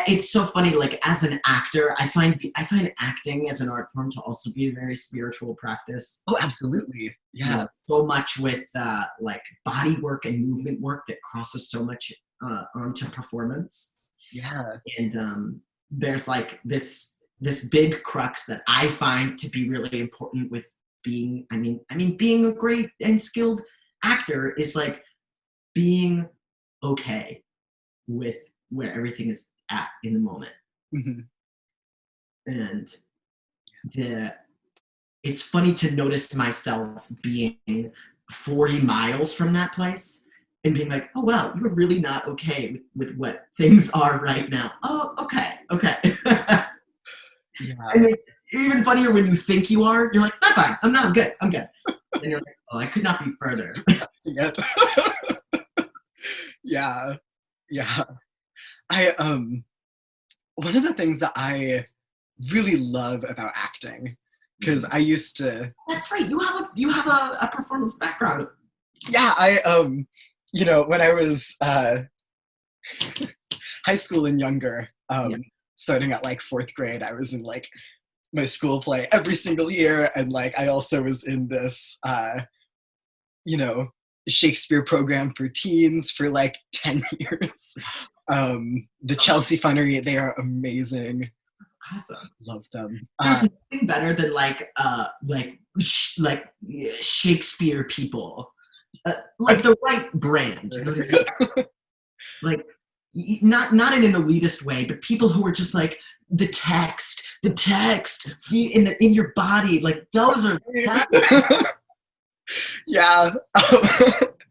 it's so funny, like as an actor, I find acting as an art form to also be a very spiritual practice. Oh, absolutely. You Yeah. know, so much with like body work and movement work that crosses so much onto performance. Yeah. And there's like this big crux that I find to be really important with being. I mean, being a great and skilled actor is like being okay with where everything is at in the moment. Hmm. And the it's funny to notice myself being 40 miles from that place and being like, oh wow, you're really not okay with what things are right now. Oh, okay, okay. Yeah. And it's even funnier when you think you are. You're like, I'm fine. I'm good. I'm good. And you're like, oh, I could not be further. Yeah. Yeah. Yeah. I one of the things that I really love about acting, because I used to, That's right. You have a performance background. yeah, when I was high school and younger, Yeah. starting at like fourth grade, I was in like my school play every single year, and like I also was in this you know Shakespeare program for teens for like 10 years. The Chelsea Funnery, they are amazing. That's awesome. Love them. There's nothing better than like Shakespeare people, like the right brand. You know what I mean? Like not in an elitist way, but people who are just like the text in your body. Like those are that. Yeah.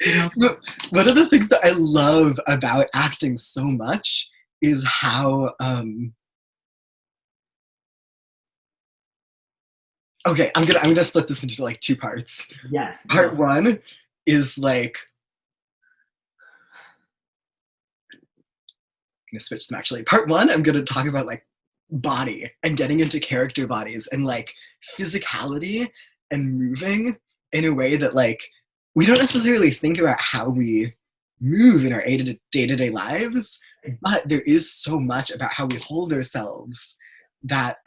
You know? One of the things that I love about acting so much is how okay, I'm gonna split this into like two parts. Yes. Part Go. one is like, I'm gonna switch them actually. Part one, I'm gonna talk about like body and getting into character bodies and like physicality and moving in a way that like we don't necessarily think about how we move in our day-to-day lives, but there is so much about how we hold ourselves that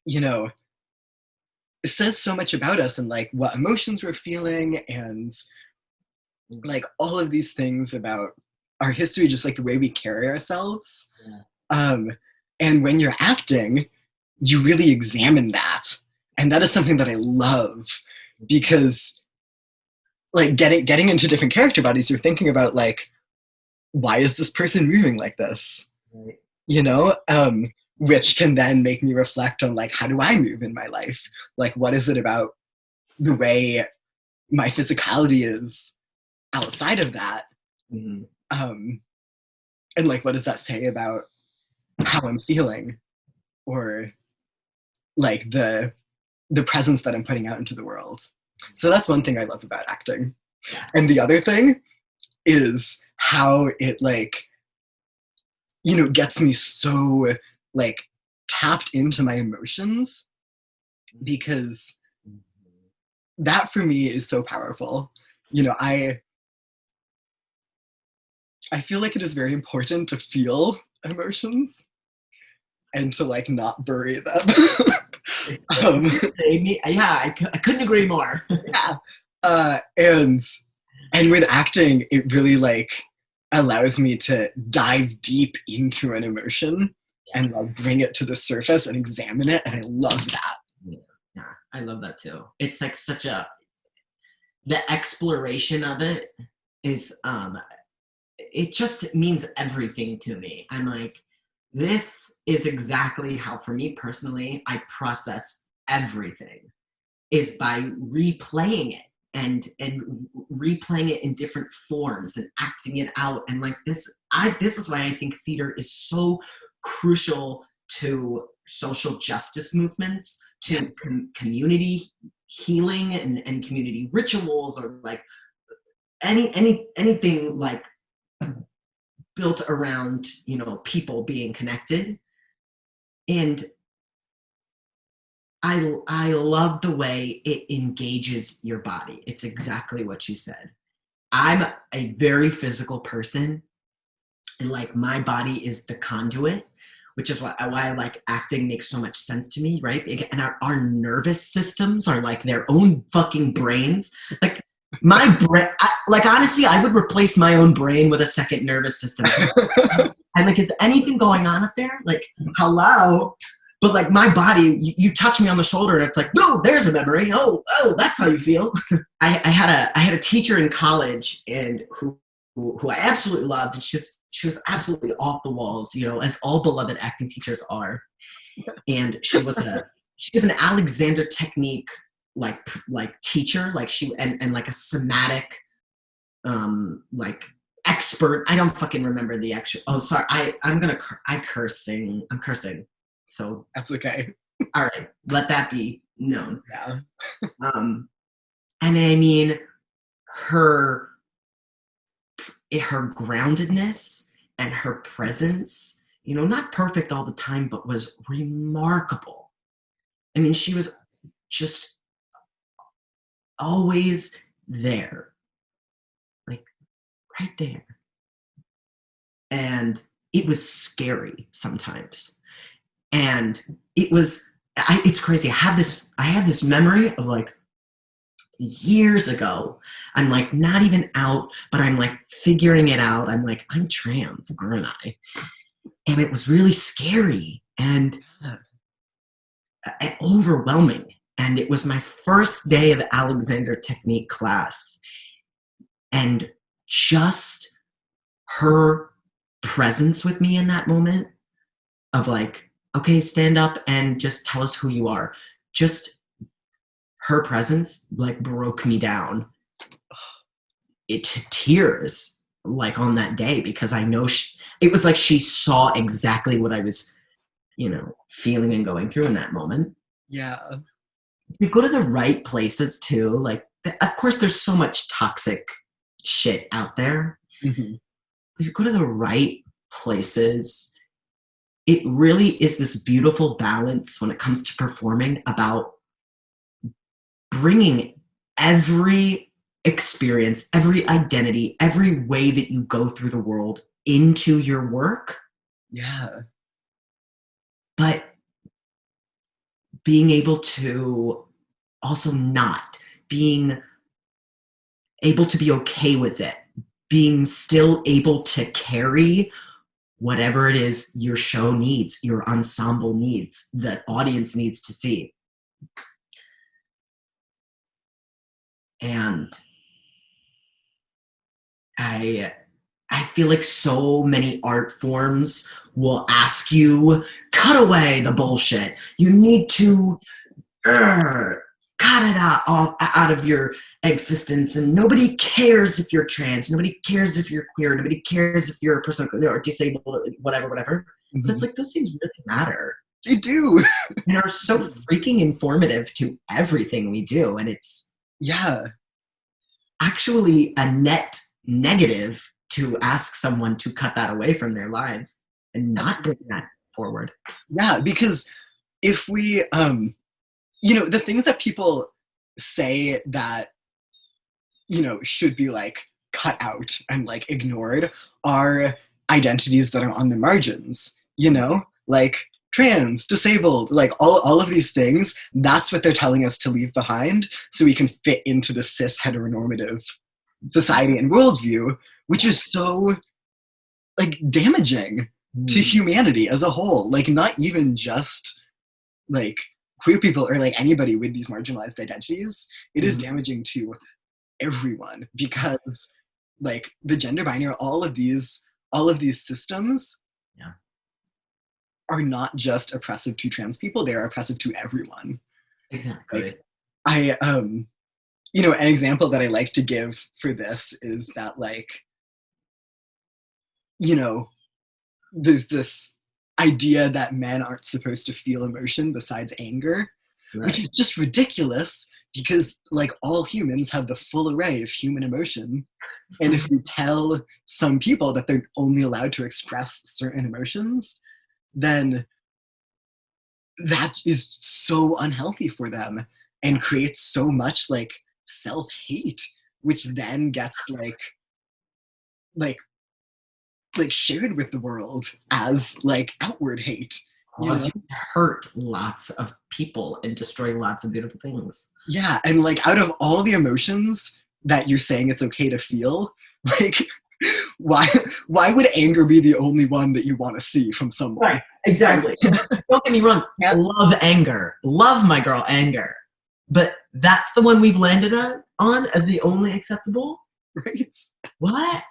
you know it says so much about us and like what emotions we're feeling and like all of these things about our history, just like the way we carry ourselves. Yeah. um and when you're acting, you really examine that, and that is something that I love, because like getting into different character bodies, you're thinking about like, why is this person moving like this, Right. you know which can then make me reflect on like, how do I move in my life, like what is it about the way my physicality is outside of that, Mm-hmm. um and like what does that say about how I'm feeling, or like the presence that I'm putting out into the world. So that's one thing I love about acting. Yeah. And the other thing is how it like, gets me so like tapped into my emotions, because that for me is so powerful. I feel like it is very important to feel emotions and to like not bury them. um, Yeah, I couldn't agree more. yeah. And with acting, it really like allows me to dive deep into an emotion and like bring it to the surface and examine it, and I love that. Yeah, I love that too. It's like the exploration of it is it just means everything to me. I'm like, this is exactly how, for me personally, I process everything, is by replaying it and replaying it in different forms and acting it out. And like this is why I think theater is so crucial to social justice movements, to community healing and community rituals, or like anything like built around people being connected. And I love the way it engages your body. It's exactly what you said. I'm a very physical person, and like my body is the conduit, which is why like acting makes so much sense to me, right? And our nervous systems are like their own fucking brains. Like my brain, like honestly, I would replace my own brain with a second nervous system. And like, is anything going on up there? Like, hello? But like my body, you touch me on the shoulder and it's like, no, there's a memory. Oh, that's how you feel. I had a teacher in college and who I absolutely loved, and she was absolutely off the walls, you know, as all beloved acting teachers are. And she was an Alexander Technique like teacher, like she and like a somatic like expert. I don't fucking remember the actual. Oh, sorry. I'm cursing. So That's okay. all right, let that be known. Yeah. And I mean, her groundedness and her presence, you know, not perfect all the time, but was remarkable. I mean, she was just always there, like right there. And it was scary sometimes. And it's crazy. I have this memory of like years ago. I'm like not even out, but I'm like figuring it out. I'm like, I'm trans, aren't I? And it was really scary and overwhelming. And it was my first day of Alexander Technique class. And just her presence with me in that moment of like, okay, stand up and just tell us who you are. Just her presence like broke me down to tears like on that day, because I know it was like she saw exactly what I was, you know, feeling and going through in that moment. Yeah. You go to the right places too. Like, of course, there's so much toxic shit out there. Mm-hmm. If you go to the right places, it really is this beautiful balance when it comes to performing about bringing every experience, every identity, every way that you go through the world into your work. Yeah. But being able to also not being able to be okay with it, being still able to carry whatever it is your show needs, your ensemble needs, the audience needs to see. And I feel like so many art forms will ask you, cut away the bullshit. You need to cut it out of your existence. And nobody cares if you're trans. Nobody cares if you're queer. Nobody cares if you're a person or disabled, or whatever. Mm-hmm. But it's like those things really matter. They do. And are so freaking informative to everything we do. And it's actually a net negative to ask someone to cut that away from their lives and not bring that forward. Yeah, because if we, you know, the things that people say that, you know, should be like cut out and like ignored are identities that are on the margins, you know, like trans, disabled, like all of these things. That's what they're telling us to leave behind so we can fit into the cis heteronormative society and worldview, which is so like damaging to humanity as a whole. Like not even just like queer people or like anybody with these marginalized identities. It is damaging to everyone, because like the gender binary, all of these systems are not just oppressive to trans people, they are oppressive to everyone. Exactly. Like, I you know, an example that I like to give for this is that, like, you know, there's this idea that men aren't supposed to feel emotion besides anger, which is just ridiculous, because like all humans have the full array of human emotion. And if we tell some people that they're only allowed to express certain emotions, then that is so unhealthy for them and creates so much like self-hate, which then gets like like shared with the world as like outward hate. You Cause know? you hurt lots of people and destroy lots of beautiful things. Yeah, and like out of all the emotions that you're saying it's okay to feel, like why why would anger be the only one that you want to see from someone? Right, exactly. Don't get me wrong. Yeah. Love anger. Love my girl anger. But that's the one we've landed on as the only acceptable? Right? What?